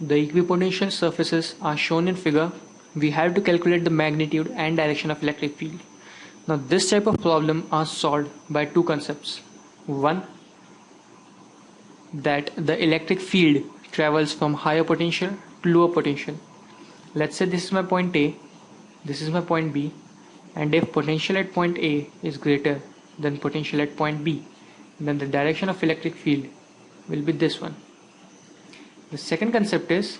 the equipotential surfaces are shown in figure, we have to calculate the magnitude and direction of electric field. Now this type of problem are solved by two concepts. One, that the electric field travels from higher potential to lower potential. Let's say this is my point A, this is my point B, and if potential at point A is greater than potential at point B, then the direction of electric field will be this one. The second concept is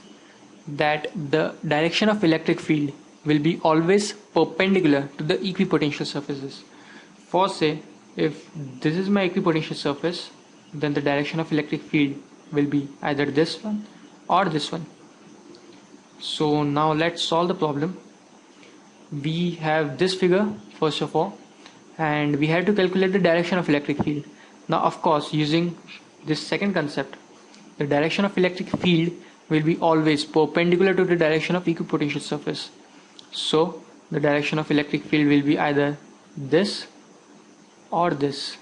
that the direction of electric field will be always perpendicular to the equipotential surfaces. For say, if this is my equipotential surface, then the direction of electric field will be either this one or this one. So now let's solve the problem. We have this figure first of all, and we have to calculate the direction of electric field. Now of course, using this second concept, the direction of electric field will be always perpendicular to the direction of equipotential surface. So the direction of electric field will be either this or this,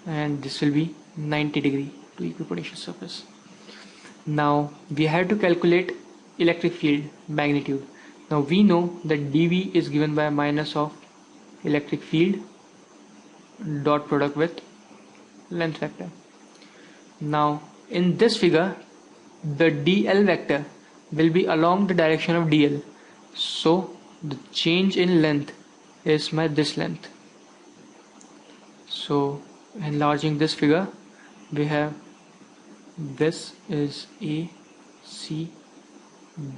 and this will be 90 degree to equipotential surface. Now we have to calculate electric field magnitude. Now we know that dV is given by minus of electric field dot product with length vector. Now in this figure, the dl vector will be along the direction of dl, so the change in length is my this length. So enlarging this figure, we have this is A, C,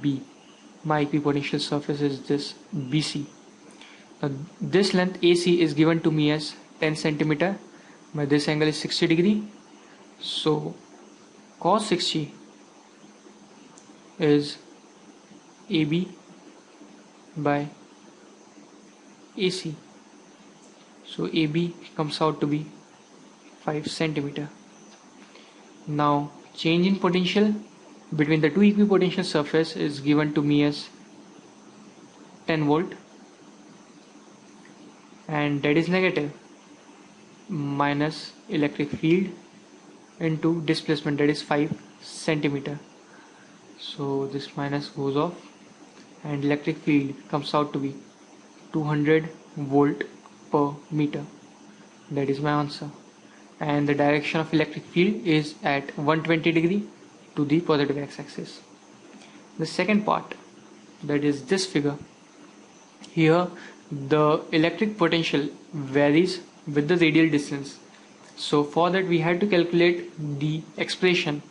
B. My equipotential surface is this BC. Now this length AC is given to me as 10 centimeter. My this angle is 60 degree. So cos 60 is AB by AC. So AB comes out to be 5 centimeter. Now change in potential between the two equipotential surface is given to me as 10 volt, and that is negative minus electric field into displacement, that is 5 centimeter. So this minus goes off and electric field comes out to be 200 volt per meter. That is my answer. And the direction of electric field is at 120 degree to the positive x-axis. The second part, that is this figure, here the electric potential varies with the radial distance. So for that we had to calculate the expression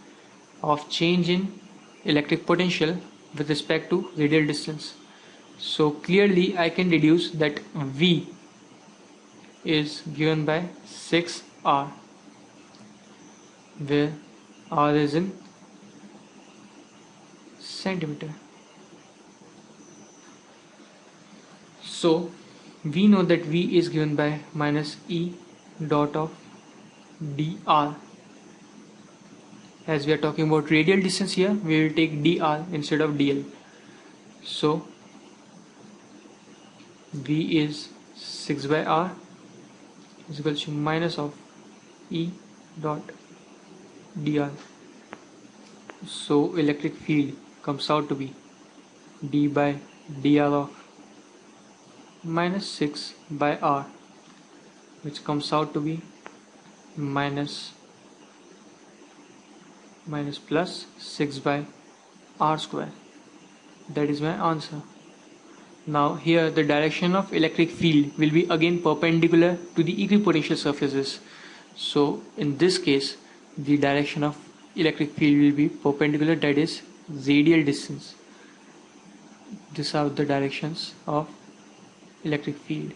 of change in electric potential with respect to radial distance. So clearly I can deduce that V is given by 6R, where R is in centimeter. So we know that V is given by minus E dot of dr. As we are talking about radial distance here, we will take dr instead of dl. So V is 6 by R is equal to minus of E dot dr. So electric field comes out to be d by dr of minus 6 by R, which comes out to be minus plus 6 by R square. That is my answer. Now here the direction of electric field will be again perpendicular to the equipotential surfaces. So in this case the direction of electric field will be perpendicular, that is radial distance. These are the directions of electric field.